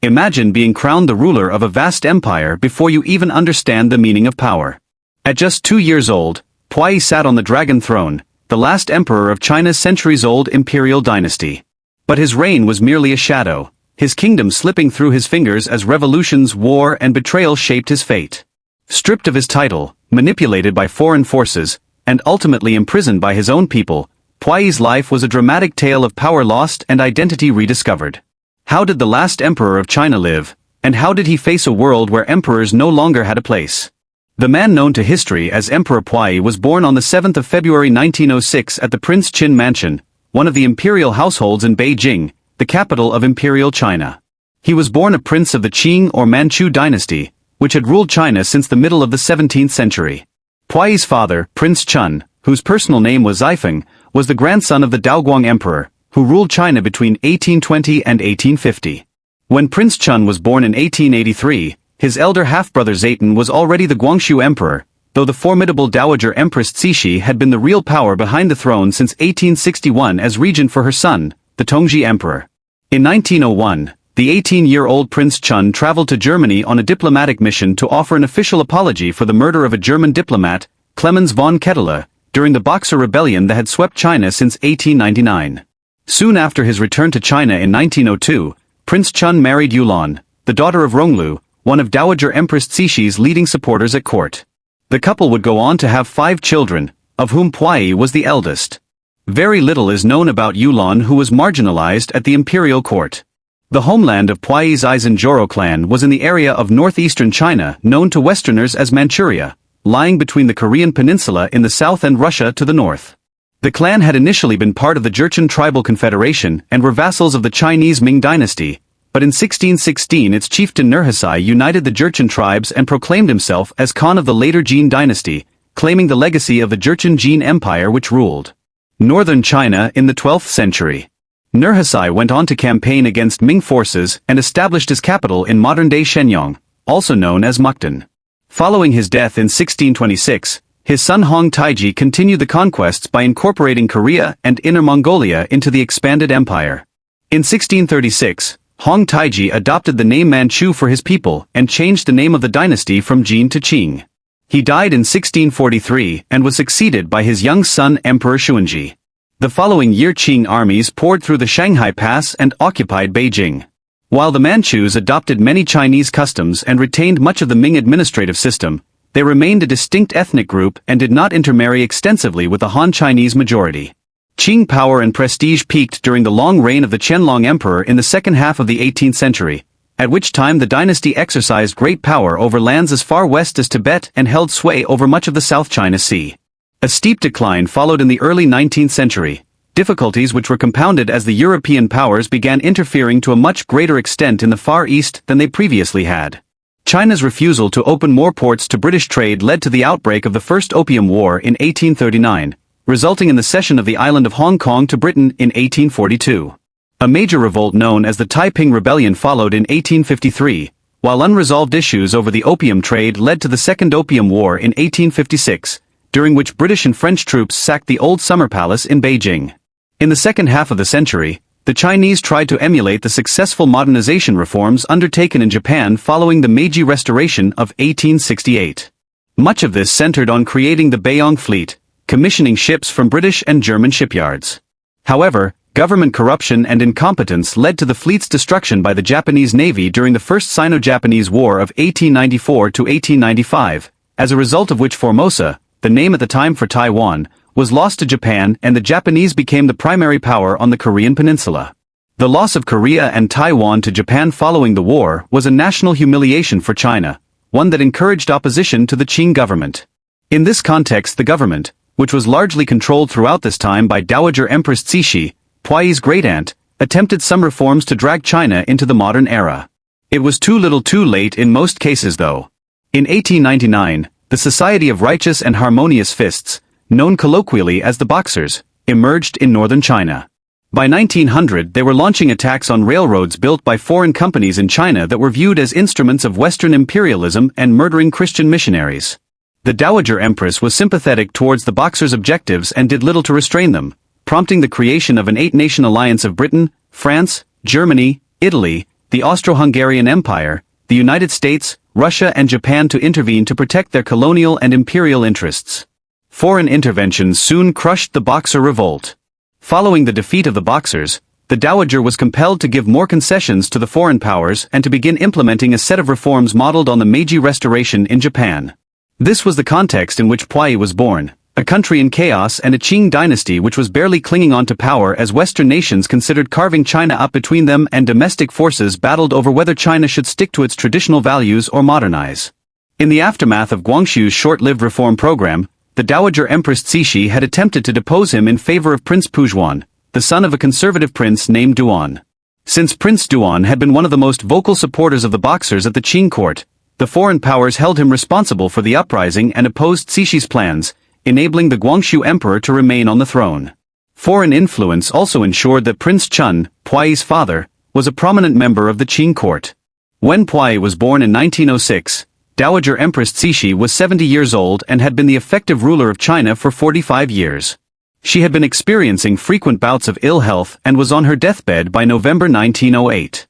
Imagine being crowned the ruler of a vast empire before you even understand the meaning of power. At just 2 years old, Puyi sat on the dragon throne, the last emperor of China's centuries-old imperial dynasty. But his reign was merely a shadow, his kingdom slipping through his fingers as revolutions, war, and betrayal shaped his fate. Stripped of his title, manipulated by foreign forces, and ultimately imprisoned by his own people, Puyi's life was a dramatic tale of power lost and identity rediscovered. How did the last emperor of China live, and how did he face a world where emperors no longer had a place? The man known to history as Emperor Puyi was born on the 7th of February 1906 at the Prince Qin Mansion, one of the imperial households in Beijing, the capital of Imperial China. He was born a prince of the Qing or Manchu dynasty, which had ruled China since the middle of the 17th century. Puyi's father, Prince Chun, whose personal name was Xifeng, was the grandson of the Daoguang Emperor, who ruled China between 1820 and 1850. When Prince Chun was born in 1883, his elder half-brother Zayton was already the Guangxu Emperor, though the formidable Dowager Empress Cixi had been the real power behind the throne since 1861 as regent for her son, the Tongzhi Emperor. In 1901, the 18-year-old Prince Chun traveled to Germany on a diplomatic mission to offer an official apology for the murder of a German diplomat, Clemens von Ketteler, during the Boxer Rebellion that had swept China since 1899. Soon after his return to China in 1902, Prince Chun married Yulan, the daughter of Ronglu, one of Dowager Empress Cixi's leading supporters at court. The couple would go on to have 5 children, of whom Puyi was the eldest. Very little is known about Yulan, who was marginalized at the imperial court. The homeland of Puyi's Aizen-Joro clan was in the area of northeastern China known to Westerners as Manchuria, lying between the Korean peninsula in the south and Russia to the north. The clan had initially been part of the Jurchen tribal confederation and were vassals of the Chinese Ming dynasty, but in 1616 its chieftain Nurhaci united the Jurchen tribes and proclaimed himself as Khan of the later Jin dynasty, claiming the legacy of the Jurchen Jin Empire which ruled northern China in the 12th century. Nurhaci went on to campaign against Ming forces and established his capital in modern-day Shenyang, also known as Mukden. Following his death in 1626, his son Hong Taiji continued the conquests by incorporating Korea and Inner Mongolia into the expanded empire. In 1636, Hong Taiji adopted the name Manchu for his people and changed the name of the dynasty from Jin to Qing. He died in 1643 and was succeeded by his young son Emperor Xuanji. The following year Qing armies poured through the Shanghai Pass and occupied Beijing. While the Manchus adopted many Chinese customs and retained much of the Ming administrative system, they remained a distinct ethnic group and did not intermarry extensively with the Han Chinese majority. Qing power and prestige peaked during the long reign of the Qianlong Emperor in the second half of the 18th century, at which time the dynasty exercised great power over lands as far west as Tibet and held sway over much of the South China Sea. A steep decline followed in the early 19th century, difficulties which were compounded as the European powers began interfering to a much greater extent in the Far East than they previously had. China's refusal to open more ports to British trade led to the outbreak of the First Opium War in 1839, resulting in the cession of the island of Hong Kong to Britain in 1842. A major revolt known as the Taiping Rebellion followed in 1853, while unresolved issues over the opium trade led to the Second Opium War in 1856, during which British and French troops sacked the old summer palace in Beijing. In the second half of the century, the Chinese tried to emulate the successful modernization reforms undertaken in Japan following the Meiji Restoration of 1868. Much of this centered on creating the Beiyang fleet, commissioning ships from British and German shipyards. However, government corruption and incompetence led to the fleet's destruction by the Japanese Navy during the First Sino-Japanese War of 1894 to 1895, as a result of which Formosa, the name at the time for Taiwan, was lost to Japan and the Japanese became the primary power on the Korean peninsula. The loss of Korea and Taiwan to Japan following the war was a national humiliation for China, one that encouraged opposition to the Qing government. In this context the government, which was largely controlled throughout this time by Dowager Empress Cixi, Puyi's great-aunt, attempted some reforms to drag China into the modern era. It was too little too late in most cases though. In 1899, the Society of Righteous and Harmonious Fists, known colloquially as the Boxers, emerged in northern China. By 1900 they were launching attacks on railroads built by foreign companies in China that were viewed as instruments of Western imperialism and murdering Christian missionaries. The Dowager Empress was sympathetic towards the Boxers' objectives and did little to restrain them, prompting the creation of an 8-nation alliance of Britain, France, Germany, Italy, the Austro-Hungarian Empire, the United States, Russia and Japan to intervene to protect their colonial and imperial interests. Foreign interventions soon crushed the Boxer revolt. Following the defeat of the Boxers, the Dowager was compelled to give more concessions to the foreign powers and to begin implementing a set of reforms modeled on the Meiji Restoration in Japan. This was the context in which Puyi was born, a country in chaos and a Qing dynasty which was barely clinging on to power as Western nations considered carving China up between them and domestic forces battled over whether China should stick to its traditional values or modernize. In the aftermath of Guangxu's short-lived reform program, the Dowager Empress Cixi had attempted to depose him in favor of Prince Pujuan, the son of a conservative prince named Duan. Since Prince Duan had been one of the most vocal supporters of the Boxers at the Qing court, the foreign powers held him responsible for the uprising and opposed Cixi's plans, enabling the Guangxu emperor to remain on the throne. Foreign influence also ensured that Prince Chun, Puyi's father, was a prominent member of the Qing court. When Puyi was born in 1906, Dowager Empress Cixi was 70 years old and had been the effective ruler of China for 45 years. She had been experiencing frequent bouts of ill health and was on her deathbed by November 1908.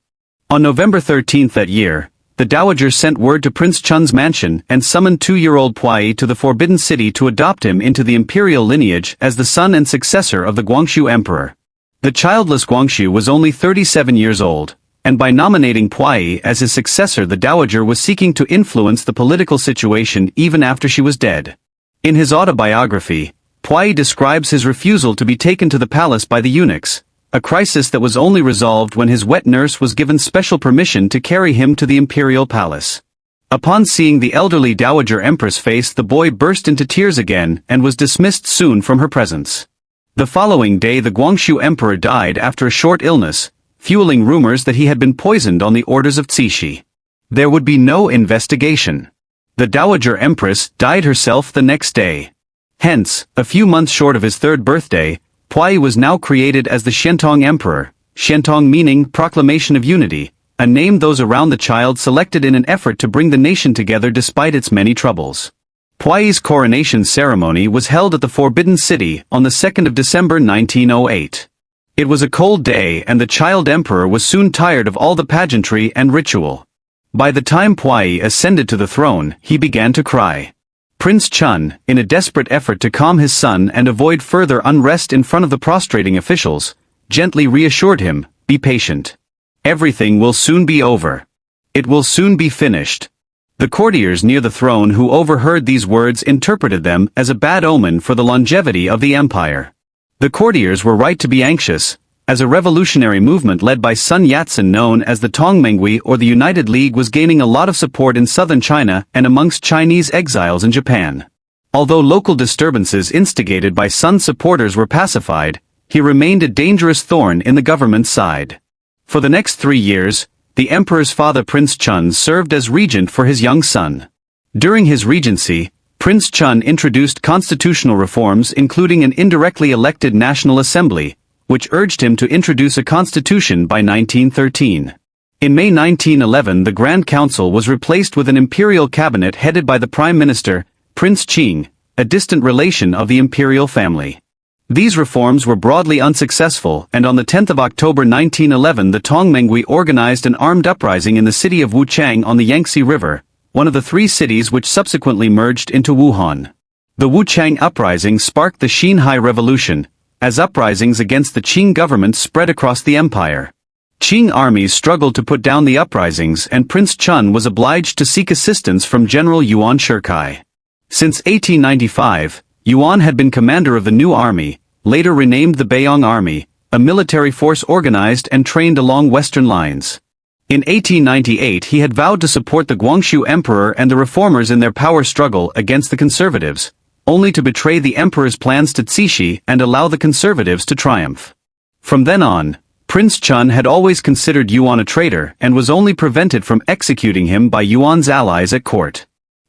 On November 13 that year, the Dowager sent word to Prince Chun's mansion and summoned 2-year-old Puyi to the Forbidden City to adopt him into the imperial lineage as the son and successor of the Guangxu emperor. The childless Guangxu was only 37 years old, and by nominating Puyi as his successor the Dowager was seeking to influence the political situation even after she was dead. In his autobiography, Puyi describes his refusal to be taken to the palace by the eunuchs, a crisis that was only resolved when his wet nurse was given special permission to carry him to the imperial palace. Upon seeing the elderly Dowager Empress face, the boy burst into tears again and was dismissed soon from her presence. The following day the Guangxu emperor died after a short illness, fueling rumors that he had been poisoned on the orders of Cixi. There would be no investigation. The Dowager Empress died herself the next day. Hence, a few months short of his 3rd birthday, Puyi was now created as the Shentong Emperor, Shentong meaning Proclamation of Unity, a name those around the child selected in an effort to bring the nation together despite its many troubles. Puyi's coronation ceremony was held at the Forbidden City on the 2nd of December 1908. It was a cold day and the child emperor was soon tired of all the pageantry and ritual. By the time Puyi ascended to the throne, he began to cry. Prince Chun, in a desperate effort to calm his son and avoid further unrest in front of the prostrating officials, gently reassured him, "Be patient. Everything will soon be over. It will soon be finished." The courtiers near the throne who overheard these words interpreted them as a bad omen for the longevity of the empire. The courtiers were right to be anxious, as a revolutionary movement led by Sun Yat-sen known as the Tongmenghui or the United League was gaining a lot of support in southern China and amongst Chinese exiles in Japan. Although local disturbances instigated by Sun's supporters were pacified, he remained a dangerous thorn in the government's side. For the next 3 years, the emperor's father Prince Chun served as regent for his young son. During his regency, Prince Chun introduced constitutional reforms including an indirectly elected National Assembly, which urged him to introduce a constitution by 1913. In May 1911 the Grand Council was replaced with an imperial cabinet headed by the Prime Minister, Prince QING, a distant relation of the imperial family. These reforms were broadly unsuccessful and on the 10th of October 1911 the Tongmenghui organized an armed uprising in the city of Wuchang on the Yangtze River, one of the 3 cities which subsequently merged into Wuhan. The Wuchang uprising sparked the Xinhai Revolution, as uprisings against the Qing government spread across the empire. Qing armies struggled to put down the uprisings and Prince Chun was obliged to seek assistance from General Yuan Shikai. Since 1895, Yuan had been commander of the new army, later renamed the Beiyang Army, a military force organized and trained along western lines. In 1898 he had vowed to support the Guangxu emperor and the reformers in their power struggle against the conservatives, only to betray the emperor's plans to Cixi and allow the conservatives to triumph. From then on, Prince Chun had always considered Yuan a traitor and was only prevented from executing him by Yuan's allies at court.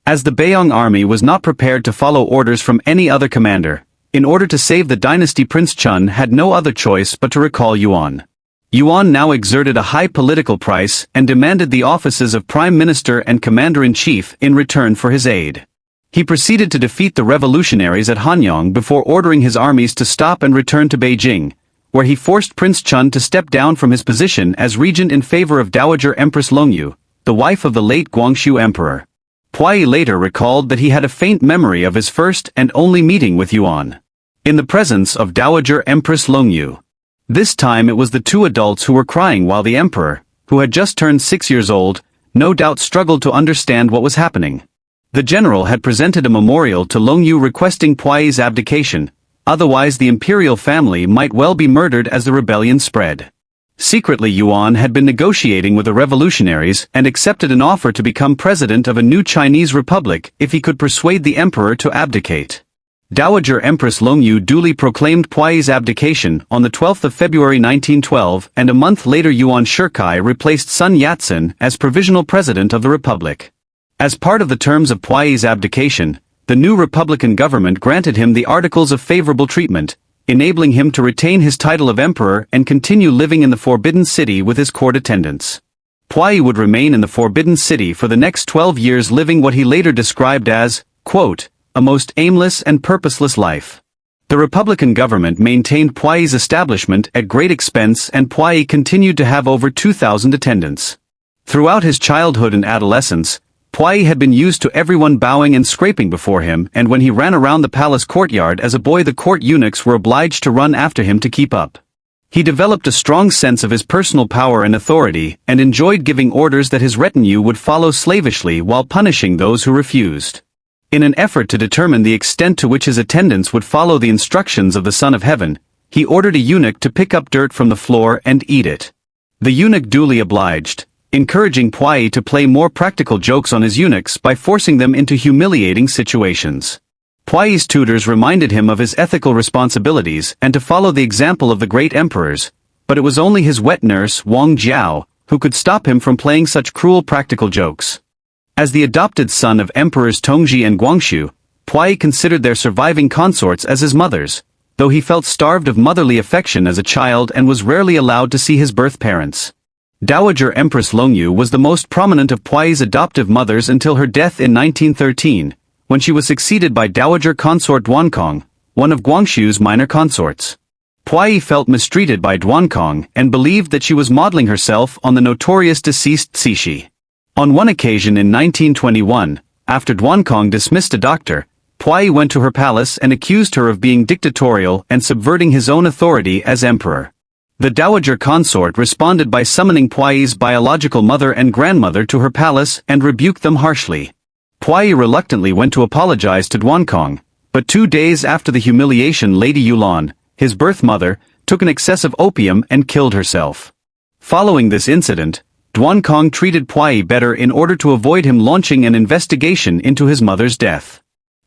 As the Beiyang army was not prepared to follow orders from any other commander, in order to save the dynasty Prince Chun had no other choice but to recall Yuan. Yuan now exerted a high political price and demanded the offices of Prime Minister and Commander-in-Chief in return for his aid. He proceeded to defeat the revolutionaries at Hanyang before ordering his armies to stop and return to Beijing, where he forced Prince Chun to step down from his position as regent in favor of Dowager Empress Longyu, the wife of the late Guangxu Emperor. Puyi later recalled that he had a faint memory of his first and only meeting with Yuan, in the presence of Dowager Empress Longyu. This time it was the two adults who were crying while the emperor, who had just turned 6 years old, no doubt struggled to understand what was happening. The general had presented a memorial to Longyu requesting Puyi's abdication, otherwise the imperial family might well be murdered as the rebellion spread. Secretly Yuan had been negotiating with the revolutionaries and accepted an offer to become president of a new Chinese republic if he could persuade the emperor to abdicate. Dowager Empress Longyu duly proclaimed Puyi's abdication on the 12th of February 1912, and a month later Yuan Shikai replaced Sun Yat-sen as provisional president of the republic. As part of the terms of Puyi's abdication, the new republican government granted him the Articles of Favorable Treatment, enabling him to retain his title of emperor and continue living in the Forbidden City with his court attendants. Puyi would remain in the Forbidden City for the next 12 years, living what he later described as, quote, a most aimless and purposeless life. The Republican government maintained Puyi's establishment at great expense, and Puyi continued to have over 2,000 attendants. Throughout his childhood and adolescence, Puyi had been used to everyone bowing and scraping before him, and when he ran around the palace courtyard as a boy, the court eunuchs were obliged to run after him to keep up. He developed a strong sense of his personal power and authority, and enjoyed giving orders that his retinue would follow slavishly while punishing those who refused. In an effort to determine the extent to which his attendants would follow the instructions of the Son of Heaven, he ordered a eunuch to pick up dirt from the floor and eat it. The eunuch duly obliged, encouraging Puyi to play more practical jokes on his eunuchs by forcing them into humiliating situations. Puyi's tutors reminded him of his ethical responsibilities and to follow the example of the great emperors, but it was only his wet nurse, Wang Jiao, who could stop him from playing such cruel practical jokes. As the adopted son of Emperors Tongji and Guangxu, Puyi considered their surviving consorts as his mothers, though he felt starved of motherly affection as a child and was rarely allowed to see his birth parents. Dowager Empress Longyu was the most prominent of Puyi's adoptive mothers until her death in 1913, when she was succeeded by Dowager Consort Duankong, one of Guangxu's minor consorts. Puyi felt mistreated by Duankong and believed that she was modeling herself on the notorious deceased Cixi. On one occasion in 1921, after Duankong dismissed a doctor, Puyi went to her palace and accused her of being dictatorial and subverting his own authority as emperor. The dowager consort responded by summoning Puyi's biological mother and grandmother to her palace and rebuked them harshly. Puyi reluctantly went to apologize to Duankong, but 2 days after the humiliation, Lady Yulan, his birth mother, took an excess of opium and killed herself. Following this incident, Duankong treated Puyi better in order to avoid him launching an investigation into his mother's death.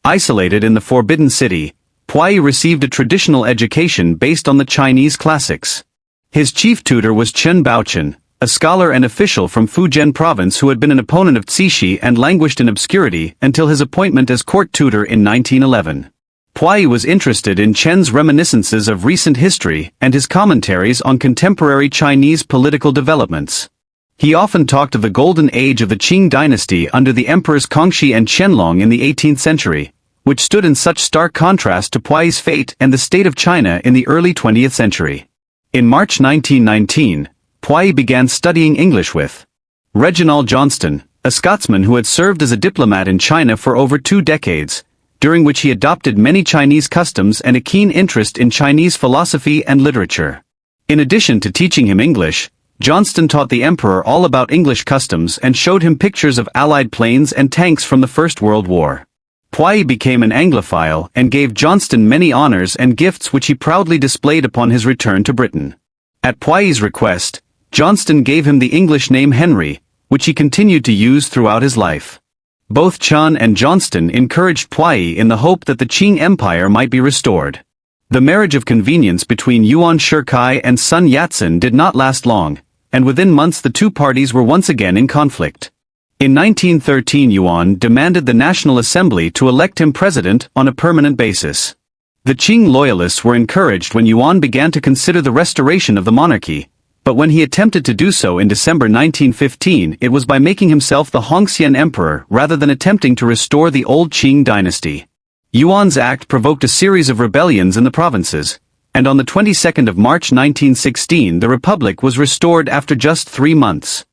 Isolated in the Forbidden City, Puyi received a traditional education based on the Chinese classics. His chief tutor was Chen Baochen, a scholar and official from Fujian province who had been an opponent of Cixi and languished in obscurity until his appointment as court tutor in 1911. Puyi was interested in Chen's reminiscences of recent history and his commentaries on contemporary Chinese political developments. He often talked of the golden age of the Qing dynasty under the emperors Kangxi and Qianlong in the 18th century, which stood in such stark contrast to Puyi's fate and the state of China in the early 20th century. In March 1919, Puyi began studying English with Reginald Johnston, a Scotsman who had served as a diplomat in China for over 2 decades, during which he adopted many Chinese customs and a keen interest in Chinese philosophy and literature. In addition to teaching him English, Johnston taught the emperor all about English customs and showed him pictures of Allied planes and tanks from the First World War. Puyi became an Anglophile and gave Johnston many honors and gifts which he proudly displayed upon his return to Britain. At Puyi's request, Johnston gave him the English name Henry, which he continued to use throughout his life. Both Chen and Johnston encouraged Puyi in the hope that the Qing Empire might be restored. The marriage of convenience between Yuan Shikai and Sun Yat-sen did not last long, and within months the two parties were once again in conflict. In 1913, Yuan demanded the National Assembly to elect him president on a permanent basis. The Qing loyalists were encouraged when Yuan began to consider the restoration of the monarchy, but when he attempted to do so in December 1915, it was by making himself the Hongxian emperor rather than attempting to restore the old Qing dynasty. Yuan's act provoked a series of rebellions in the provinces, and on the 22nd of March 1916 the republic was restored after just 3 months.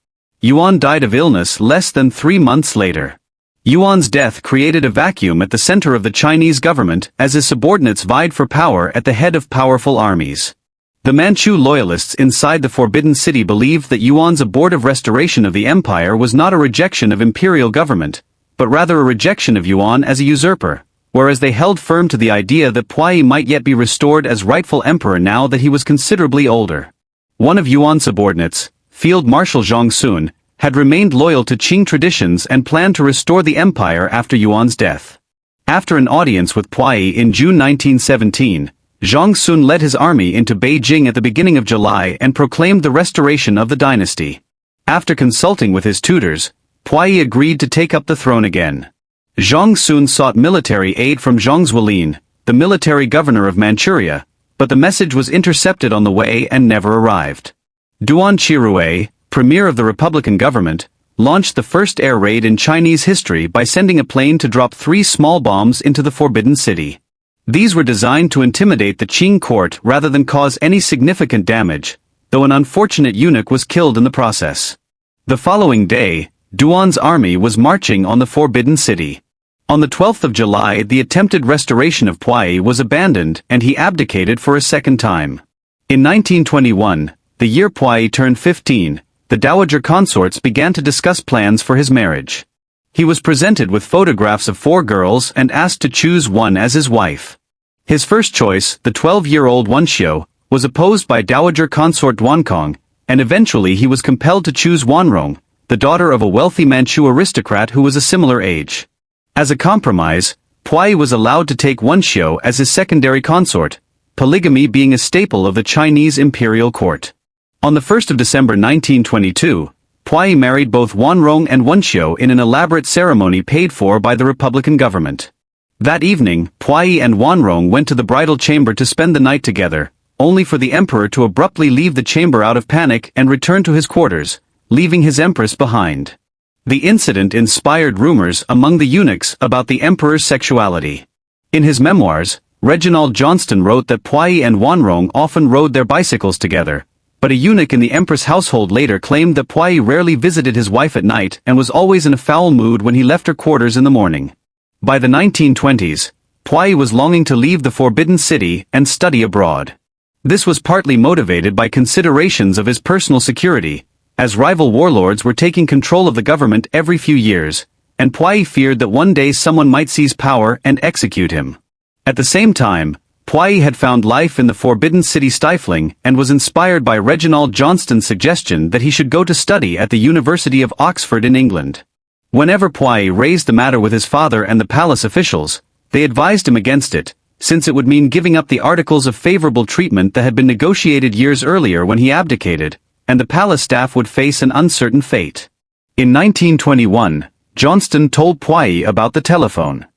Yuan died of illness less than 3 months later. Yuan's death created a vacuum at the center of the Chinese government as his subordinates vied for power at the head of powerful armies. The Manchu loyalists inside the Forbidden City believed that Yuan's abortive restoration of the empire was not a rejection of imperial government, but rather a rejection of Yuan as a usurper, whereas they held firm to the idea that Puyi might yet be restored as rightful emperor now that he was considerably older. One of Yuan's subordinates, Field Marshal Zhang Sun, had remained loyal to Qing traditions and planned to restore the empire after Yuan's death. After an audience with Puyi in June 1917, Zhang Sun led his army into Beijing at the beginning of July and proclaimed the restoration of the dynasty. After consulting with his tutors, Puyi agreed to take up the throne again. Zhang Sun sought military aid from Zhang Zuolin, the military governor of Manchuria, but the message was intercepted on the way and never arrived. Duan Qirui, premier of the Republican government, launched the first air raid in Chinese history by sending a plane to drop 3 small bombs into the Forbidden City. These were designed to intimidate the Qing court rather than cause any significant damage, though an unfortunate eunuch was killed in the process. The following day, Duan's army was marching on the Forbidden City. On the 12th of July the attempted restoration of Puyi was abandoned and he abdicated for a second time. In 1921, the year Puyi turned 15, the dowager consorts began to discuss plans for his marriage. He was presented with photographs of 4 girls and asked to choose one as his wife. His first choice, the 12-year-old Wenxiu, was opposed by dowager consort Duankong, and eventually he was compelled to choose Wanrong, the daughter of a wealthy Manchu aristocrat who was a similar age. As a compromise, Puyi was allowed to take Wenxiu as his secondary consort, polygamy being a staple of the Chinese imperial court. On the 1st of December 1922, Puyi married both Wanrong and Wenxiu in an elaborate ceremony paid for by the Republican government. That evening, Puyi and Wanrong went to the bridal chamber to spend the night together, only for the emperor to abruptly leave the chamber out of panic and return to his quarters, leaving his empress behind. The incident inspired rumors among the eunuchs about the emperor's sexuality. In his memoirs, Reginald Johnston wrote that Puyi and Wanrong often rode their bicycles together, but a eunuch in the empress' household later claimed that Puyi rarely visited his wife at night and was always in a foul mood when he left her quarters in the morning. By the 1920s, Puyi was longing to leave the Forbidden City and study abroad. This was partly motivated by considerations of his personal security, as rival warlords were taking control of the government every few years, and Puyi feared that one day someone might seize power and execute him. At the same time, Puyi had found life in the Forbidden City stifling and was inspired by Reginald Johnston's suggestion that he should go to study at the University of Oxford in England. Whenever Puyi raised the matter with his father and the palace officials, they advised him against it, since it would mean giving up the articles of favorable treatment that had been negotiated years earlier when he abdicated, and the palace staff would face an uncertain fate. In 1921, Johnston told Puyi about the telephone.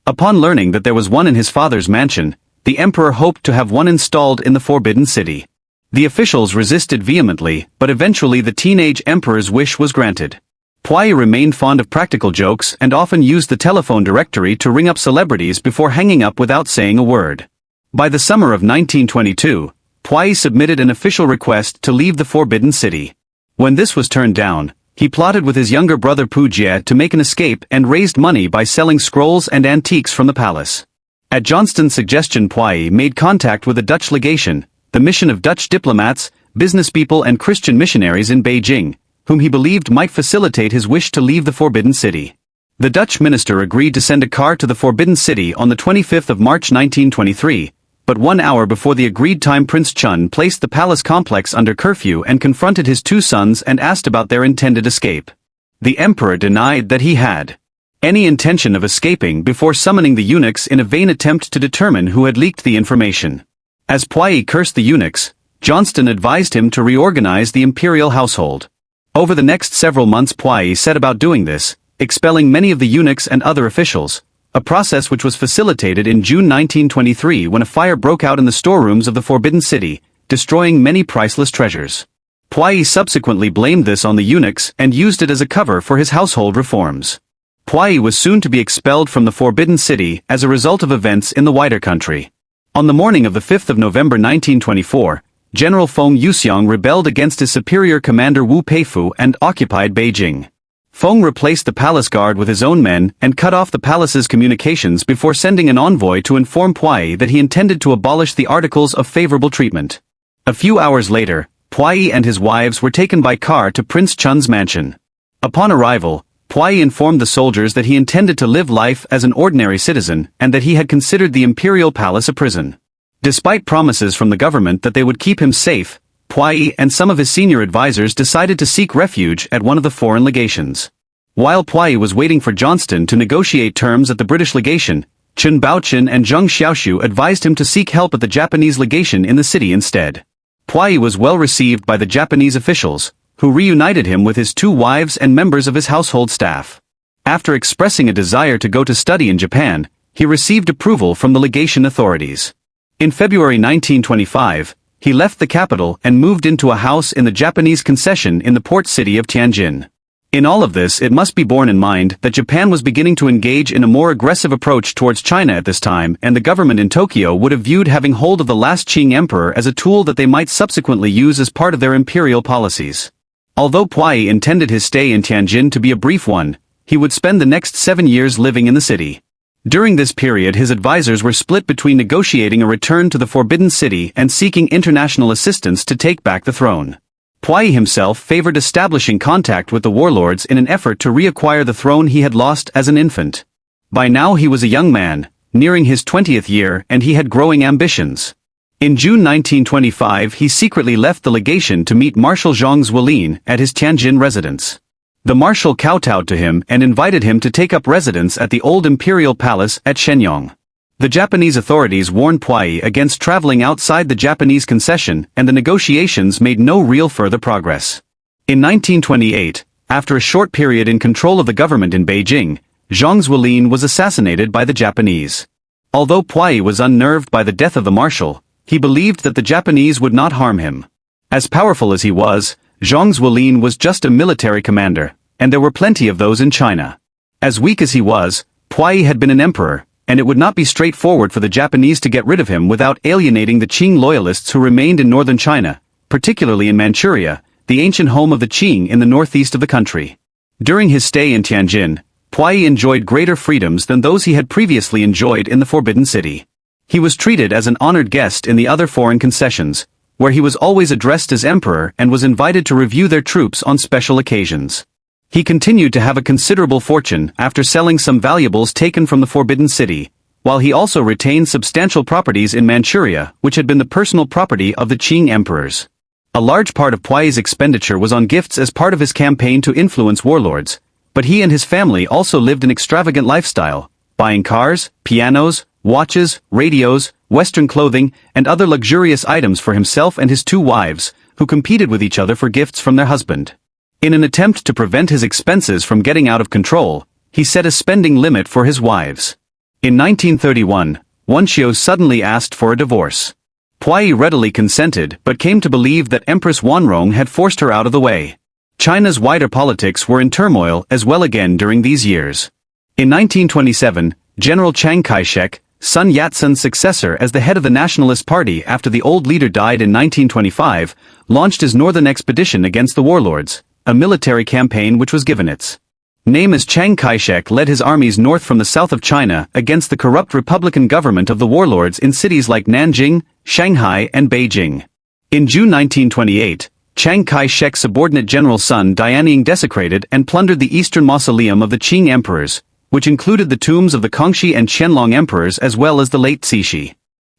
Upon learning that there was one in his father's mansion, the emperor hoped to have one installed in the Forbidden City. The officials resisted vehemently, but eventually the teenage emperor's wish was granted. Puyi remained fond of practical jokes and often used the telephone directory to ring up celebrities before hanging up without saying a word. By the summer of 1922, Puyi submitted an official request to leave the Forbidden City. When this was turned down, he plotted with his younger brother Puyi to make an escape and raised money by selling scrolls and antiques from the palace. At Johnston's suggestion, Puyi made contact with the Dutch legation, the mission of Dutch diplomats, businesspeople and Christian missionaries in Beijing, whom he believed might facilitate his wish to leave the Forbidden City. The Dutch minister agreed to send a car to the Forbidden City on the 25th of March 1923, but 1 hour before the agreed time Prince Chun placed the palace complex under curfew and confronted his 2 sons and asked about their intended escape. The emperor denied that he had any intention of escaping before summoning the eunuchs in a vain attempt to determine who had leaked the information. As Puyi cursed the eunuchs, Johnston advised him to reorganize the imperial household. Over the next several months Puyi set about doing this, expelling many of the eunuchs and other officials, a process which was facilitated in June 1923 when a fire broke out in the storerooms of the Forbidden City, destroying many priceless treasures. Puyi subsequently blamed this on the eunuchs and used it as a cover for his household reforms. Puyi was soon to be expelled from the Forbidden City as a result of events in the wider country. On the morning of the 5th of November 1924, General Feng Yuxiang rebelled against his superior commander Wu Peifu and occupied Beijing. Feng replaced the palace guard with his own men and cut off the palace's communications before sending an envoy to inform Puyi that he intended to abolish the Articles of Favorable Treatment. A few hours later, Puyi and his wives were taken by car to Prince Chun's mansion. Upon arrival, Puyi informed the soldiers that he intended to live life as an ordinary citizen and that he had considered the imperial palace a prison. Despite promises from the government that they would keep him safe, Puyi and some of his senior advisors decided to seek refuge at one of the foreign legations. While Puyi was waiting for Johnston to negotiate terms at the British legation, Chen Baochen and Zheng Xiaoshu advised him to seek help at the Japanese legation in the city instead. Puyi was well received by the Japanese officials, who reunited him with his two wives and members of his household staff. After expressing a desire to go to study in Japan, he received approval from the legation authorities. In February 1925, he left the capital and moved into a house in the Japanese concession in the port city of Tianjin. In all of this, it must be borne in mind that Japan was beginning to engage in a more aggressive approach towards China at this time, and the government in Tokyo would have viewed having hold of the last Qing emperor as a tool that they might subsequently use as part of their imperial policies. Although Puyi intended his stay in Tianjin to be a brief one, he would spend the next 7 years living in the city. During this period, his advisors were split between negotiating a return to the Forbidden City and seeking international assistance to take back the throne. Puyi himself favored establishing contact with the warlords in an effort to reacquire the throne he had lost as an infant. By now he was a young man, nearing his 20th year, and he had growing ambitions. In June 1925 he secretly left the legation to meet Marshal Zhang Zuolin at his Tianjin residence. The marshal kowtowed to him and invited him to take up residence at the old imperial palace at Shenyang. The Japanese authorities warned Puyi against traveling outside the Japanese concession, and the negotiations made no real further progress. In 1928, after a short period in control of the government in Beijing, Zhang Zuolin was assassinated by the Japanese. Although Puyi was unnerved by the death of the marshal, he believed that the Japanese would not harm him. As powerful as he was, Zhang Zuolin was just a military commander, and there were plenty of those in China. As weak as he was, Puyi had been an emperor, and it would not be straightforward for the Japanese to get rid of him without alienating the Qing loyalists who remained in northern China, particularly in Manchuria, the ancient home of the Qing in the northeast of the country. During his stay in Tianjin, Puyi enjoyed greater freedoms than those he had previously enjoyed in the Forbidden City. He was treated as an honored guest in the other foreign concessions, where he was always addressed as emperor and was invited to review their troops on special occasions. He continued to have a considerable fortune after selling some valuables taken from the Forbidden City, while he also retained substantial properties in Manchuria, which had been the personal property of the Qing emperors. A large part of Puyi's expenditure was on gifts as part of his campaign to influence warlords, but he and his family also lived an extravagant lifestyle, buying cars, pianos, watches, radios, Western clothing, and other luxurious items for himself and his two wives, who competed with each other for gifts from their husband. In an attempt to prevent his expenses from getting out of control, he set a spending limit for his wives. In 1931, Wenqiu suddenly asked for a divorce. Puyi readily consented but came to believe that Empress Wanrong had forced her out of the way. China's wider politics were in turmoil as well again during these years. In 1927, General Chiang Kai-shek, Sun Yat-sen's successor as the head of the Nationalist Party after the old leader died in 1925, launched his northern expedition against the warlords, a military campaign which was given its name as Chiang Kai-shek led his armies north from the south of China against the corrupt republican government of the warlords in cities like Nanjing, Shanghai and Beijing. In June 1928, Chiang Kai-shek's subordinate General Sun Dianying desecrated and plundered the eastern mausoleum of the Qing emperors, which included the tombs of the Kangxi and Qianlong emperors as well as the late Cixi.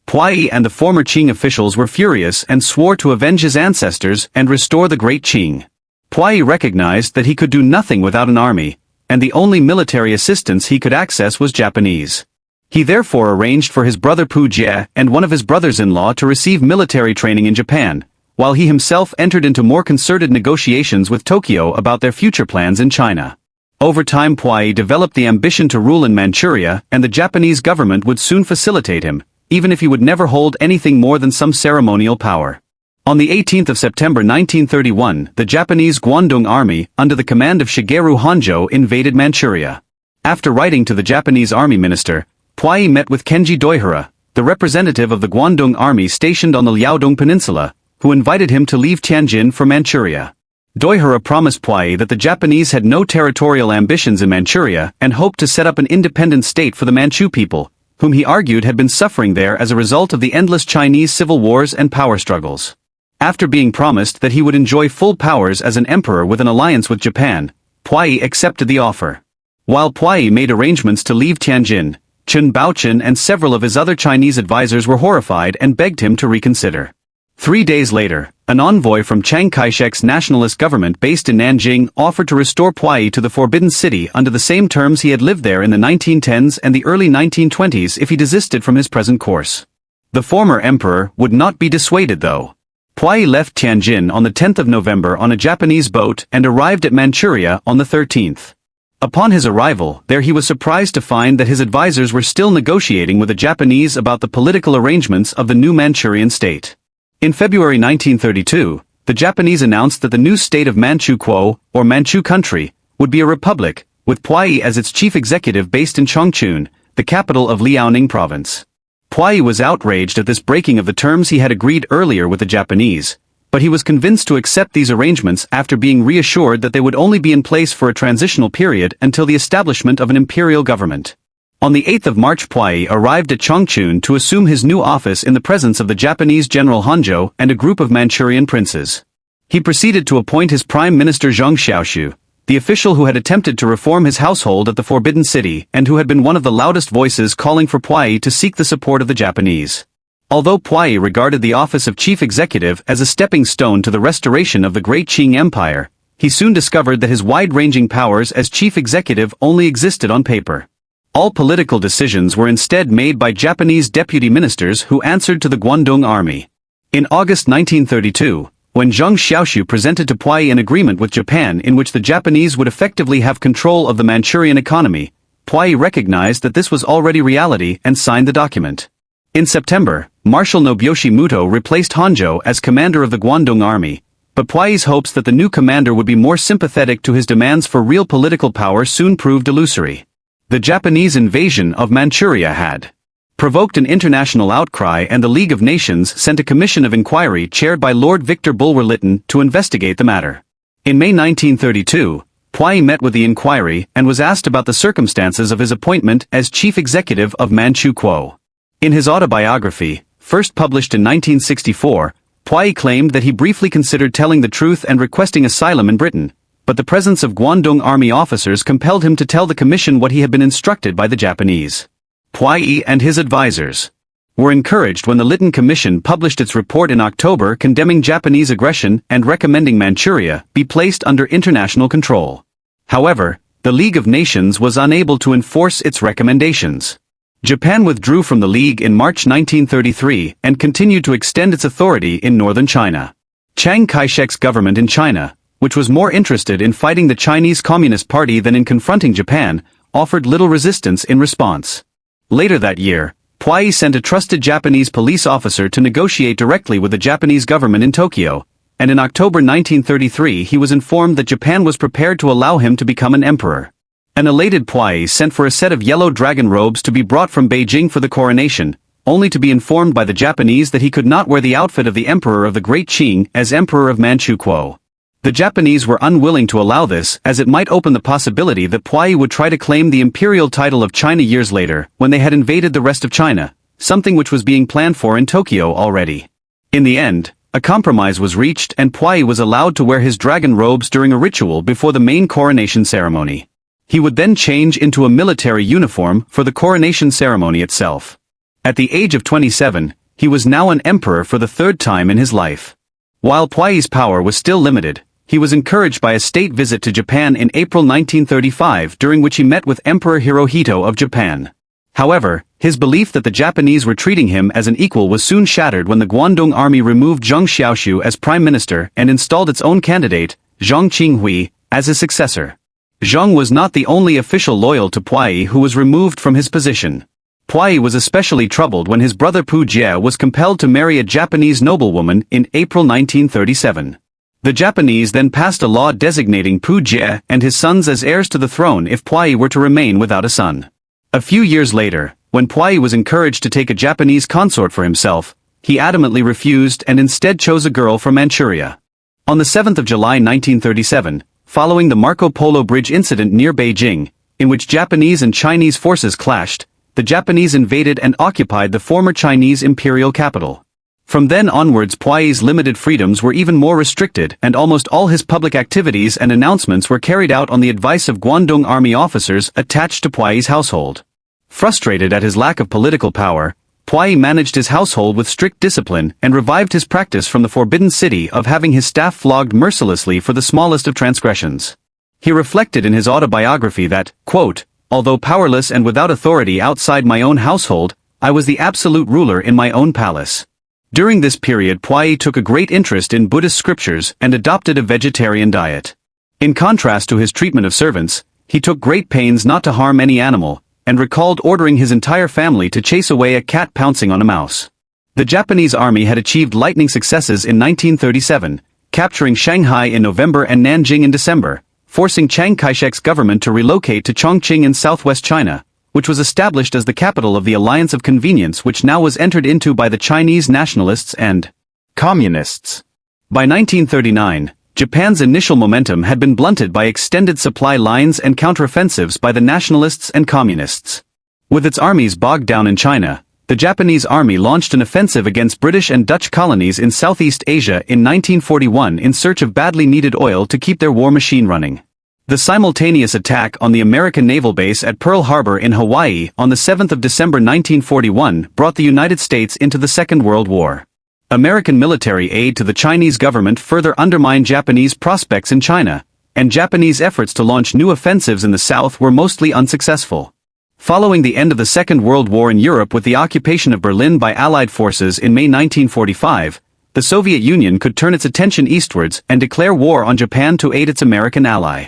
Puyi and the former Qing officials were furious and swore to avenge his ancestors and restore the great Qing. Puyi recognized that he could do nothing without an army, and the only military assistance he could access was Japanese. He therefore arranged for his brother Pu Jie and one of his brothers-in-law to receive military training in Japan, while he himself entered into more concerted negotiations with Tokyo about their future plans in China. Over time Puyi developed the ambition to rule in Manchuria, and the Japanese government would soon facilitate him, even if he would never hold anything more than some ceremonial power. On the 18th of September 1931, the Japanese Guandong Army, under the command of Shigeru Honjo, invaded Manchuria. After writing to the Japanese army minister, Puyi met with Kenji Doihara, the representative of the Guangdong army stationed on the Liaodong Peninsula, who invited him to leave Tianjin for Manchuria. Doihara promised Puyi that the Japanese had no territorial ambitions in Manchuria and hoped to set up an independent state for the Manchu people, whom he argued had been suffering there as a result of the endless Chinese civil wars and power struggles. After being promised that he would enjoy full powers as an emperor with an alliance with Japan, Puyi accepted the offer. While Puyi made arrangements to leave Tianjin, Chen Baochen and several of his other Chinese advisors were horrified and begged him to reconsider. 3 days later, an envoy from Chiang Kai-shek's nationalist government based in Nanjing offered to restore Puyi to the Forbidden City under the same terms he had lived there in the 1910s and the early 1920s if he desisted from his present course. The former emperor would not be dissuaded though. Puyi left Tianjin on the 10th of November on a Japanese boat and arrived at Manchuria on the 13th. Upon his arrival there he was surprised to find that his advisors were still negotiating with the Japanese about the political arrangements of the new Manchurian state. In February 1932, the Japanese announced that the new state of Manchukuo, or Manchu country, would be a republic, with Puyi as its chief executive based in Chongqing, the capital of Liaoning province. Puyi was outraged at this breaking of the terms he had agreed earlier with the Japanese, but he was convinced to accept these arrangements after being reassured that they would only be in place for a transitional period until the establishment of an imperial government. On the 8th of March Puyi arrived at Chongqing to assume his new office in the presence of the Japanese General Honjo and a group of Manchurian princes. He proceeded to appoint his Prime Minister Zhang Xiaoshu, the official who had attempted to reform his household at the Forbidden City and who had been one of the loudest voices calling for Puyi to seek the support of the Japanese. Although Puyi regarded the office of chief executive as a stepping stone to the restoration of the great Qing Empire, he soon discovered that his wide-ranging powers as chief executive only existed on paper. All political decisions were instead made by Japanese deputy ministers who answered to the Guangdong army. In August 1932, when Zhang Xiaoshu presented to Puyi an agreement with Japan in which the Japanese would effectively have control of the Manchurian economy, Puyi recognized that this was already reality and signed the document. In September, Marshal Nobuyoshi Muto replaced Honjo as commander of the Guangdong army, but Puyi's hopes that the new commander would be more sympathetic to his demands for real political power soon proved illusory. The Japanese invasion of Manchuria had provoked an international outcry and the League of Nations sent a commission of inquiry chaired by Lord Victor Bulwer-Lytton to investigate the matter. In May 1932, Puyi met with the inquiry and was asked about the circumstances of his appointment as chief executive of Manchukuo. In his autobiography, first published in 1964, Puyi claimed that he briefly considered telling the truth and requesting asylum in Britain, but the presence of Guangdong army officers compelled him to tell the commission what he had been instructed by the Japanese. Puyi and his advisors were encouraged when the Lytton Commission published its report in October condemning Japanese aggression and recommending Manchuria be placed under international control. However, the League of Nations was unable to enforce its recommendations. Japan withdrew from the League in March 1933 and continued to extend its authority in northern China. Chiang Kai-shek's government in China, which was more interested in fighting the Chinese Communist Party than in confronting Japan, offered little resistance in response. Later that year, Puyi sent a trusted Japanese police officer to negotiate directly with the Japanese government in Tokyo, and in October 1933 he was informed that Japan was prepared to allow him to become an emperor. An elated Puyi sent for a set of yellow dragon robes to be brought from Beijing for the coronation, only to be informed by the Japanese that he could not wear the outfit of the emperor of the Great Qing as emperor of Manchukuo. The Japanese were unwilling to allow this as it might open the possibility that Puyi would try to claim the imperial title of China years later when they had invaded the rest of China, something which was being planned for in Tokyo already. In the end, a compromise was reached and Puyi was allowed to wear his dragon robes during a ritual before the main coronation ceremony. He would then change into a military uniform for the coronation ceremony itself. At the age of 27, he was now an emperor for the third time in his life. While Puyi's power was still limited, he was encouraged by a state visit to Japan in April 1935 during which he met with Emperor Hirohito of Japan. However, his belief that the Japanese were treating him as an equal was soon shattered when the Guangdong army removed Zhang Xiaoshu as prime minister and installed its own candidate, Zhang Qinghui, as his successor. Zhang was not the only official loyal to Puyi who was removed from his position. Puyi was especially troubled when his brother Puyi was compelled to marry a Japanese noblewoman in April 1937. The Japanese then passed a law designating Puyi and his sons as heirs to the throne if Puyi were to remain without a son. A few years later, When Puyi was encouraged to take a Japanese consort for himself, he adamantly refused and instead chose a girl from Manchuria. On the 7th of July 1937, following the Marco Polo Bridge incident near Beijing, in which Japanese and Chinese forces clashed, the Japanese invaded and occupied the former Chinese imperial capital. From then onwards, Puyi's limited freedoms were even more restricted, and almost all his public activities and announcements were carried out on the advice of Guangdong army officers attached to Puyi's household. Frustrated at his lack of political power, Puyi managed his household with strict discipline and revived his practice from the forbidden city of having his staff flogged mercilessly for the smallest of transgressions. He reflected in his autobiography that, quote, "Although powerless and without authority outside my own household, I was the absolute ruler in my own palace." During this period, Puyi took a great interest in Buddhist scriptures and adopted a vegetarian diet. In contrast to his treatment of servants, he took great pains not to harm any animal, and recalled ordering his entire family to chase away a cat pouncing on a mouse. The Japanese army had achieved lightning successes in 1937, capturing Shanghai in November and Nanjing in December, forcing Chiang Kai-shek's government to relocate to Chongqing in southwest China, which was established as the capital of the Alliance of Convenience, which now was entered into by the Chinese nationalists and communists. By 1939, Japan's initial momentum had been blunted by extended supply lines and counteroffensives by the nationalists and communists. With its armies bogged down in China, the Japanese army launched an offensive against British and Dutch colonies in Southeast Asia in 1941 in search of badly needed oil to keep their war machine running. The simultaneous attack on the American naval base at Pearl Harbor in Hawaii on the 7th of December 1941 brought the United States into the Second World War. American military aid to the Chinese government further undermined Japanese prospects in China, and Japanese efforts to launch new offensives in the South were mostly unsuccessful. Following the end of the Second World War in Europe with the occupation of Berlin by Allied forces in May 1945, the Soviet Union could turn its attention eastwards and declare war on Japan to aid its American ally.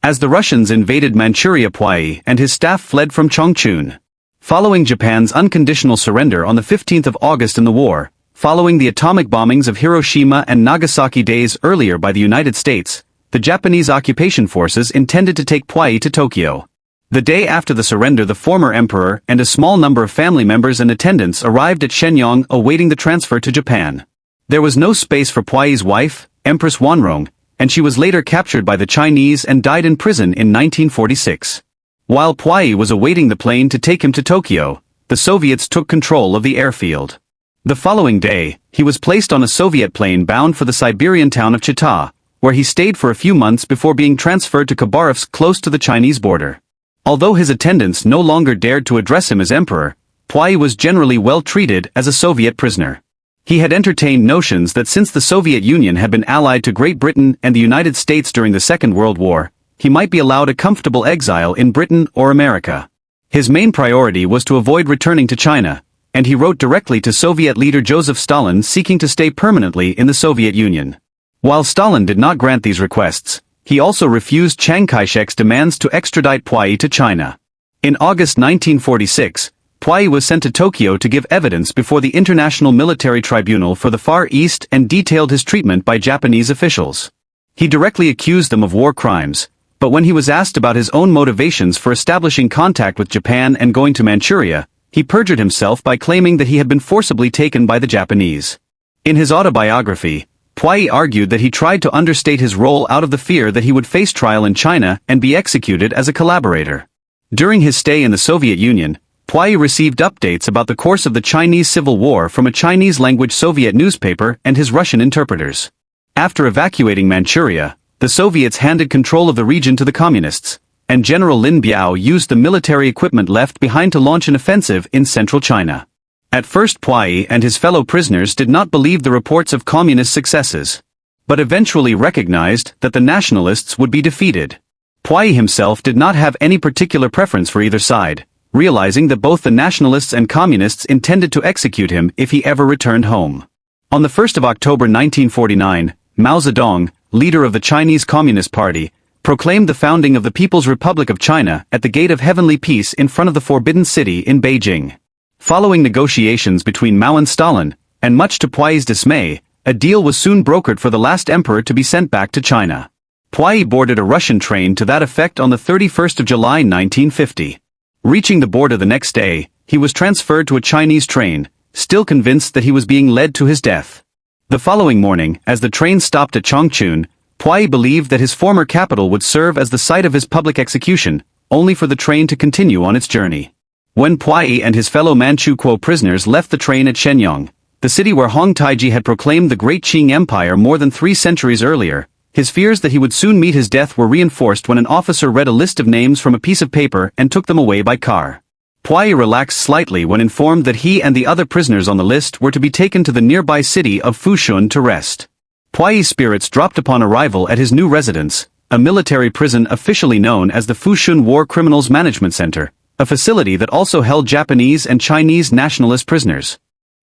As the Russians invaded Manchuria, Puyi and his staff fled from Chongqing. Following Japan's unconditional surrender on the 15th of August in the war, following the atomic bombings of Hiroshima and Nagasaki days earlier by the United States, the Japanese occupation forces intended to take Puyi to Tokyo. The day after the surrender, the former emperor and a small number of family members and attendants arrived at Shenyang awaiting the transfer to Japan. There was no space for Puyi's wife, Empress Wanrong, and she was later captured by the Chinese and died in prison in 1946. While Puyi was awaiting the plane to take him to Tokyo, the Soviets took control of the airfield. The following day, he was placed on a Soviet plane bound for the Siberian town of Chita, where he stayed for a few months before being transferred to Khabarovsk close to the Chinese border. Although his attendants no longer dared to address him as emperor, Puyi was generally well treated as a Soviet prisoner. He had entertained notions that since the Soviet Union had been allied to Great Britain and the United States during the Second World War, he might be allowed a comfortable exile in Britain or America. His main priority was to avoid returning to China, and he wrote directly to Soviet leader Joseph Stalin seeking to stay permanently in the Soviet Union. While Stalin did not grant these requests, he also refused Chiang Kai-shek's demands to extradite Puyi to China. In August 1946, Puyi was sent to Tokyo to give evidence before the International Military Tribunal for the Far East and detailed his treatment by Japanese officials. He directly accused them of war crimes, but when he was asked about his own motivations for establishing contact with Japan and going to Manchuria, he perjured himself by claiming that he had been forcibly taken by the Japanese. In his autobiography, Puyi argued that he tried to understate his role out of the fear that he would face trial in China and be executed as a collaborator. During his stay in the Soviet Union, Puyi received updates about the course of the Chinese Civil War from a Chinese-language Soviet newspaper and his Russian interpreters. After evacuating Manchuria, the Soviets handed control of the region to the Communists, and General Lin Biao used the military equipment left behind to launch an offensive in central China. At first, Puyi and his fellow prisoners did not believe the reports of communist successes, but eventually recognized that the nationalists would be defeated. Puyi himself did not have any particular preference for either side, realizing that both the nationalists and communists intended to execute him if he ever returned home. On the 1st of October 1949, Mao Zedong, leader of the Chinese Communist Party, proclaimed the founding of the People's Republic of China at the Gate of Heavenly Peace in front of the Forbidden City in Beijing. Following negotiations between Mao and Stalin, and much to Puyi's dismay, a deal was soon brokered for the last emperor to be sent back to China. Puyi boarded a Russian train to that effect on the 31st of July 1950. Reaching the border the next day, he was transferred to a Chinese train, still convinced that he was being led to his death. The following morning, as the train stopped at Chongqing, Puyi believed that his former capital would serve as the site of his public execution, only for the train to continue on its journey. When Puyi and his fellow Manchu Kuo prisoners left the train at Shenyang, the city where Hong Taiji had proclaimed the Great Qing Empire more than 3 centuries earlier, his fears that he would soon meet his death were reinforced when an officer read a list of names from a piece of paper and took them away by car. Puyi relaxed slightly when informed that he and the other prisoners on the list were to be taken to the nearby city of Fushun to rest. Puyi's spirits dropped upon arrival at his new residence, a military prison officially known as the Fushun War Criminals Management Center, a facility that also held Japanese and Chinese nationalist prisoners.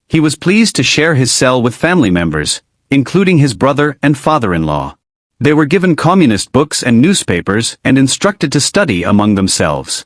He was pleased to share his cell with family members, including his brother and father-in-law. They were given communist books and newspapers and instructed to study among themselves.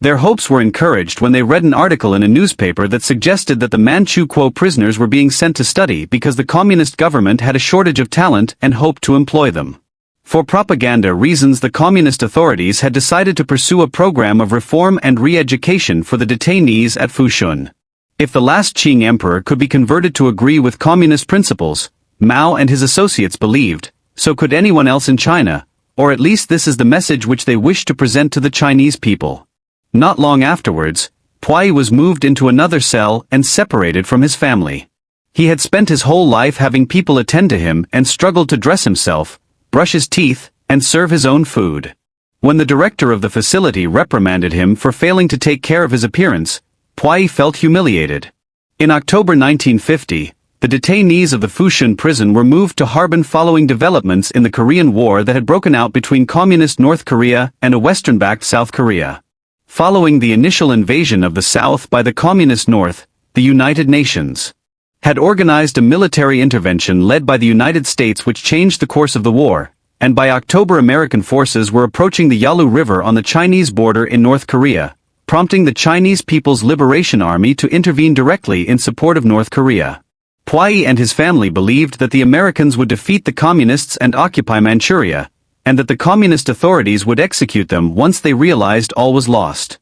Their hopes were encouraged when they read an article in a newspaper that suggested that the Manchu Kuo prisoners were being sent to study because the communist government had a shortage of talent and hoped to employ them. For propaganda reasons, the communist authorities had decided to pursue a program of reform and re-education for the detainees at Fushun. If the last Qing emperor could be converted to agree with communist principles, Mao and his associates believed, so could anyone else in China, or at least this is the message which they wished to present to the Chinese people. Not long afterwards, Puyi was moved into another cell and separated from his family. He had spent his whole life having people attend to him and struggled to dress himself, brush his teeth, and serve his own food. When the director of the facility reprimanded him for failing to take care of his appearance, Puyi felt humiliated. In October 1950, the detainees of the Fushun prison were moved to Harbin following developments in the Korean War that had broken out between communist North Korea and a Western-backed South Korea. Following the initial invasion of the South by the Communist North, the United Nations had organized a military intervention led by the United States which changed the course of the war, and by October American forces were approaching the Yalu River on the Chinese border in North Korea, prompting the Chinese People's Liberation Army to intervene directly in support of North Korea. Puyi and his family believed that the Americans would defeat the communists and occupy Manchuria, and that the communist authorities would execute them once they realized all was lost.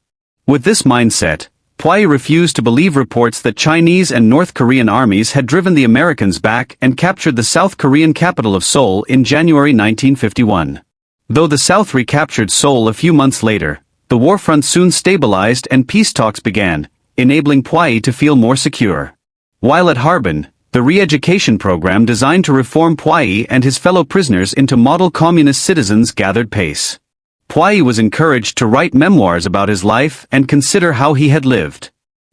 With this mindset, Puyi refused to believe reports that Chinese and North Korean armies had driven the Americans back and captured the South Korean capital of Seoul in January 1951. Though the South recaptured Seoul a few months later, the war front soon stabilized and peace talks began, enabling Puyi to feel more secure. While at Harbin, the re-education program designed to reform Puyi and his fellow prisoners into model communist citizens gathered pace. Puyi was encouraged to write memoirs about his life and consider how he had lived.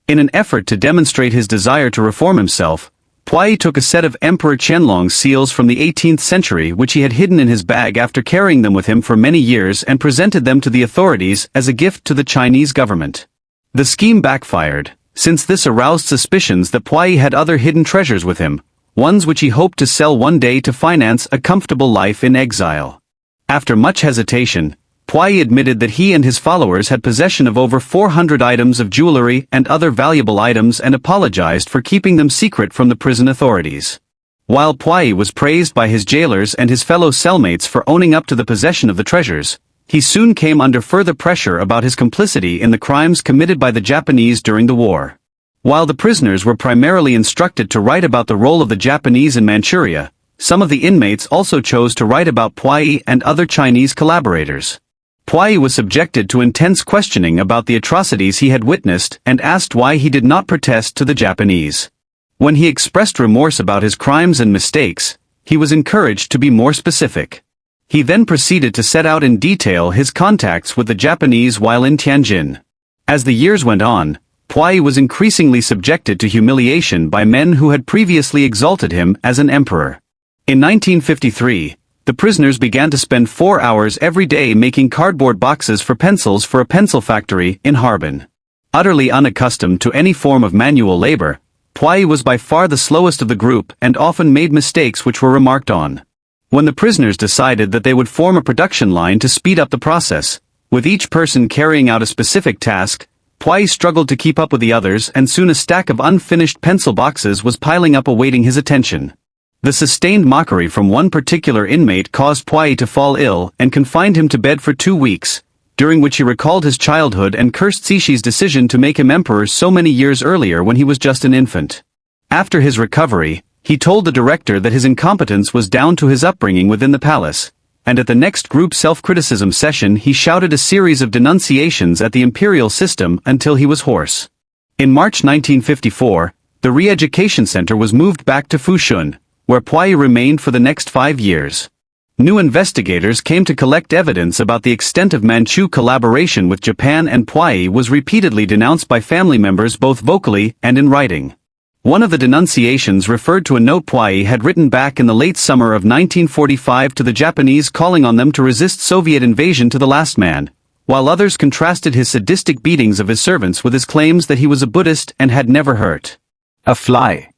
In an effort to demonstrate his desire to reform himself, Puyi took a set of Emperor Qianlong's seals from the 18th century which he had hidden in his bag after carrying them with him for many years and presented them to the authorities as a gift to the Chinese government. The scheme backfired, since this aroused suspicions that Puyi had other hidden treasures with him, ones which he hoped to sell one day to finance a comfortable life in exile. After much hesitation, Puyi admitted that he and his followers had possession of over 400 items of jewelry and other valuable items and apologized for keeping them secret from the prison authorities. While Puyi was praised by his jailers and his fellow cellmates for owning up to the possession of the treasures, he soon came under further pressure about his complicity in the crimes committed by the Japanese during the war. While the prisoners were primarily instructed to write about the role of the Japanese in Manchuria, some of the inmates also chose to write about Puyi and other Chinese collaborators. Puyi was subjected to intense questioning about the atrocities he had witnessed and asked why he did not protest to the Japanese. When he expressed remorse about his crimes and mistakes, he was encouraged to be more specific. He then proceeded to set out in detail his contacts with the Japanese while in Tianjin. As the years went on, Puyi was increasingly subjected to humiliation by men who had previously exalted him as an emperor. In 1953, the prisoners began to spend 4 hours every day making cardboard boxes for pencils for a pencil factory in Harbin. Utterly unaccustomed to any form of manual labor, Puyi was by far the slowest of the group and often made mistakes which were remarked on. When the prisoners decided that they would form a production line to speed up the process, with each person carrying out a specific task, Puyi struggled to keep up with the others and soon a stack of unfinished pencil boxes was piling up awaiting his attention. The sustained mockery from one particular inmate caused Puyi to fall ill and confined him to bed for 2 weeks, during which he recalled his childhood and cursed Cixi's decision to make him emperor so many years earlier when he was just an infant. After his recovery, he told the director that his incompetence was down to his upbringing within the palace, and at the next group self-criticism session he shouted a series of denunciations at the imperial system until he was hoarse. In March 1954, the re-education center was moved back to Fushun, where Puyi remained for the next 5 years. New investigators came to collect evidence about the extent of Manchu collaboration with Japan, and Puyi was repeatedly denounced by family members both vocally and in writing. One of the denunciations referred to a note Puyi had written back in the late summer of 1945 to the Japanese calling on them to resist Soviet invasion to the last man, while others contrasted his sadistic beatings of his servants with his claims that he was a Buddhist and had never hurt a fly.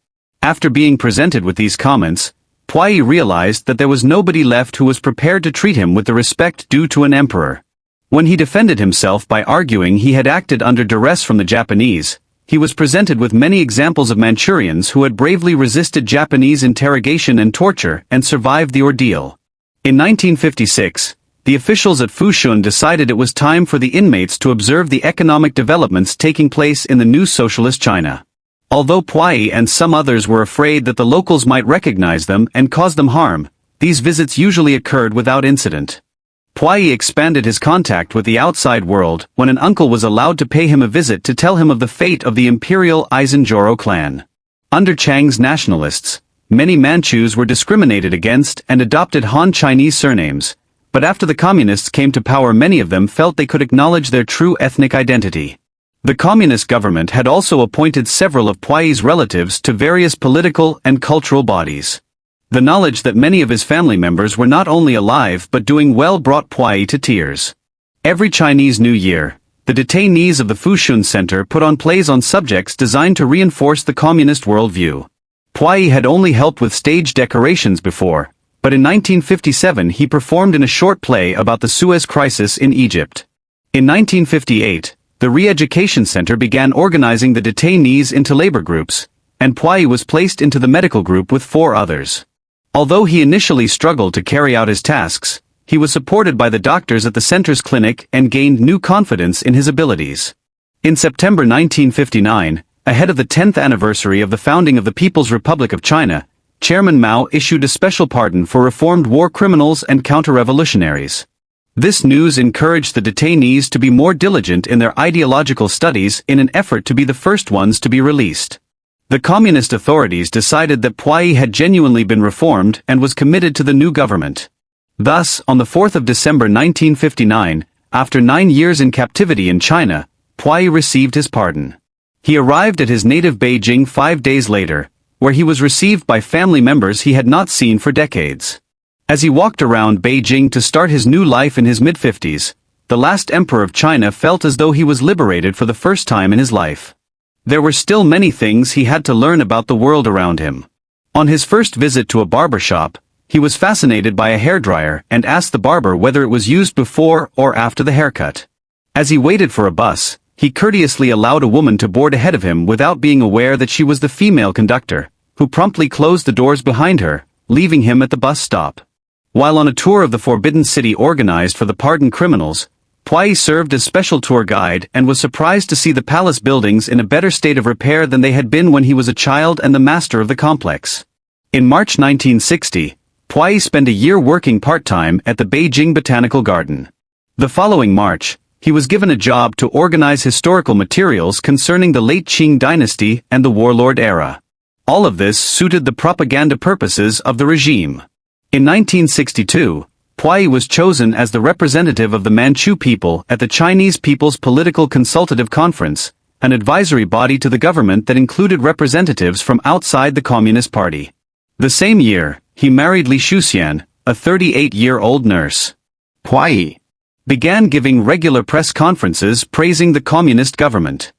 After being presented with these comments, Puyi realized that there was nobody left who was prepared to treat him with the respect due to an emperor. When he defended himself by arguing he had acted under duress from the Japanese, he was presented with many examples of Manchurians who had bravely resisted Japanese interrogation and torture and survived the ordeal. In 1956, the officials at Fushun decided it was time for the inmates to observe the economic developments taking place in the new socialist China. Although Puyi and some others were afraid that the locals might recognize them and cause them harm, these visits usually occurred without incident. Puyi expanded his contact with the outside world when an uncle was allowed to pay him a visit to tell him of the fate of the imperial Aisanjoro clan. Under Chiang's nationalists, many Manchus were discriminated against and adopted Han Chinese surnames, but after the communists came to power many of them felt they could acknowledge their true ethnic identity. The communist government had also appointed several of Puyi's relatives to various political and cultural bodies. The knowledge that many of his family members were not only alive but doing well brought Puyi to tears. Every Chinese New Year, the detainees of the Fushun Center put on plays on subjects designed to reinforce the communist worldview. Puyi had only helped with stage decorations before, but in 1957 he performed in a short play about the Suez Crisis in Egypt. In 1958, the Re-Education Center began organizing the detainees into labor groups, and Puyi was placed into the medical group with 4 others. Although he initially struggled to carry out his tasks, he was supported by the doctors at the center's clinic and gained new confidence in his abilities. In September 1959, ahead of the 10th anniversary of the founding of the People's Republic of China, Chairman Mao issued a special pardon for reformed war criminals and counter-revolutionaries. This news encouraged the detainees to be more diligent in their ideological studies in an effort to be the first ones to be released. The communist authorities decided that Puyi had genuinely been reformed and was committed to the new government. Thus, on the 4th of December 1959, after 9 years in captivity in China, Puyi received his pardon. He arrived at his native Beijing 5 days later, where he was received by family members he had not seen for decades. As he walked around Beijing to start his new life in his mid-50s, the last emperor of China felt as though he was liberated for the first time in his life. There were still many things he had to learn about the world around him. On his first visit to a barber shop, he was fascinated by a hairdryer and asked the barber whether it was used before or after the haircut. As he waited for a bus, he courteously allowed a woman to board ahead of him without being aware that she was the female conductor, who promptly closed the doors behind her, leaving him at the bus stop. While on a tour of the Forbidden City organized for the pardoned criminals, Puyi served as special tour guide and was surprised to see the palace buildings in a better state of repair than they had been when he was a child and the master of the complex. In March 1960, Puyi spent a year working part-time at the Beijing Botanical Garden. The following March, he was given a job to organize historical materials concerning the late Qing dynasty and the warlord era. All of this suited the propaganda purposes of the regime. In 1962, Puyi was chosen as the representative of the Manchu people at the Chinese People's Political Consultative Conference, an advisory body to the government that included representatives from outside the Communist Party. The same year, he married Li Shuxian, a 38-year-old nurse. Puyi began giving regular press conferences praising the communist government.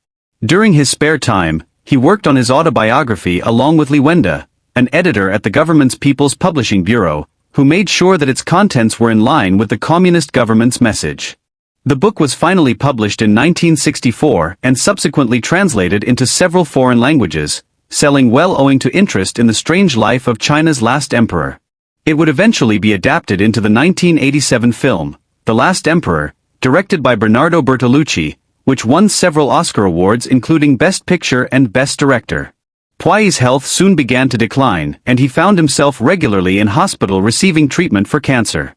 During his spare time, he worked on his autobiography along with Li Wenda, an editor at the government's People's Publishing Bureau, who made sure that its contents were in line with the communist government's message. The book was finally published in 1964 and subsequently translated into several foreign languages, selling well owing to interest in the strange life of China's last emperor. It would eventually be adapted into the 1987 film, The Last Emperor, directed by Bernardo Bertolucci, which won several Oscar awards including Best Picture and Best Director. Puyi's health soon began to decline, and he found himself regularly in hospital receiving treatment for cancer.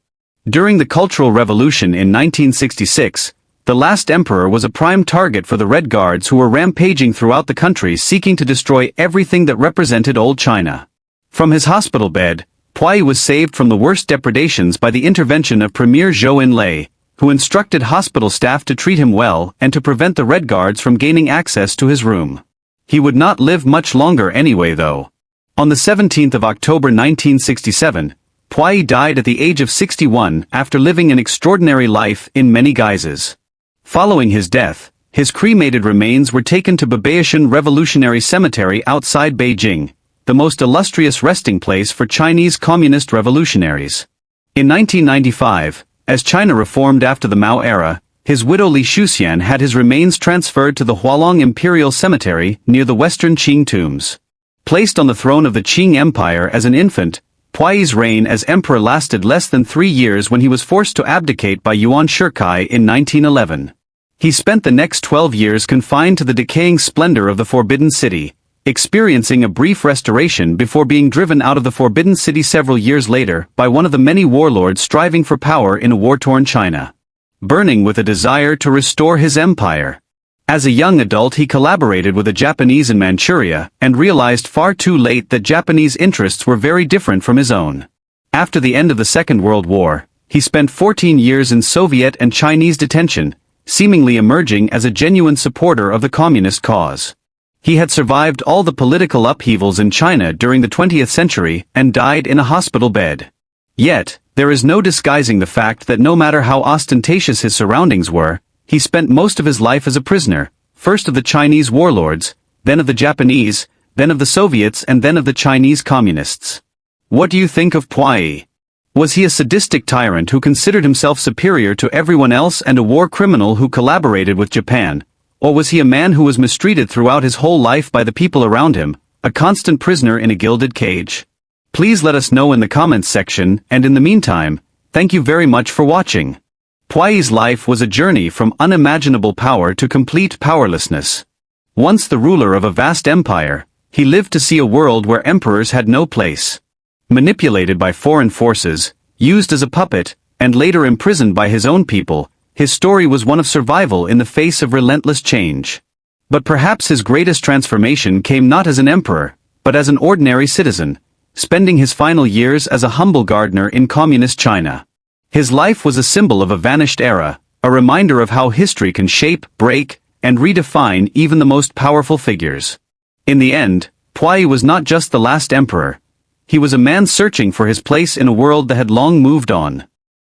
During the Cultural Revolution in 1966, the last emperor was a prime target for the Red Guards who were rampaging throughout the country seeking to destroy everything that represented old China. From his hospital bed, Puyi was saved from the worst depredations by the intervention of Premier Zhou Enlai, who instructed hospital staff to treat him well and to prevent the Red Guards from gaining access to his room. He would not live much longer anyway though. On the 17th of October 1967, Puyi died at the age of 61 after living an extraordinary life in many guises. Following his death, his cremated remains were taken to Babaishan Revolutionary Cemetery outside Beijing, the most illustrious resting place for Chinese communist revolutionaries. In 1995, as China reformed after the Mao era, his widow Li Shuxian had his remains transferred to the Hualong Imperial Cemetery near the western Qing tombs. Placed on the throne of the Qing Empire as an infant, Puyi's reign as emperor lasted less than 3 years when he was forced to abdicate by Yuan Shikai in 1911. He spent the next 12 years confined to the decaying splendor of the Forbidden City, experiencing a brief restoration before being driven out of the Forbidden City several years later by one of the many warlords striving for power in a war-torn China. Burning with a desire to restore his empire. As a young adult he collaborated with the Japanese in Manchuria and realized far too late that Japanese interests were very different from his own. After the end of the Second World War, he spent 14 years in Soviet and Chinese detention, seemingly emerging as a genuine supporter of the communist cause. He had survived all the political upheavals in China during the 20th century and died in a hospital bed. Yet, there is no disguising the fact that no matter how ostentatious his surroundings were, he spent most of his life as a prisoner, first of the Chinese warlords, then of the Japanese, then of the Soviets and then of the Chinese communists. What do you think of Puyi? Was he a sadistic tyrant who considered himself superior to everyone else and a war criminal who collaborated with Japan? Or was he a man who was mistreated throughout his whole life by the people around him, a constant prisoner in a gilded cage? Please let us know in the comments section, and in the meantime, thank you very much for watching. Puyi's life was a journey from unimaginable power to complete powerlessness. Once the ruler of a vast empire, he lived to see a world where emperors had no place. Manipulated by foreign forces, used as a puppet, and later imprisoned by his own people, his story was one of survival in the face of relentless change. But perhaps his greatest transformation came not as an emperor, but as an ordinary citizen, spending his final years as a humble gardener in communist China. His life was a symbol of a vanished era, a reminder of how history can shape, break, and redefine even the most powerful figures. In the end, Puyi was not just the last emperor. He was a man searching for his place in a world that had long moved on.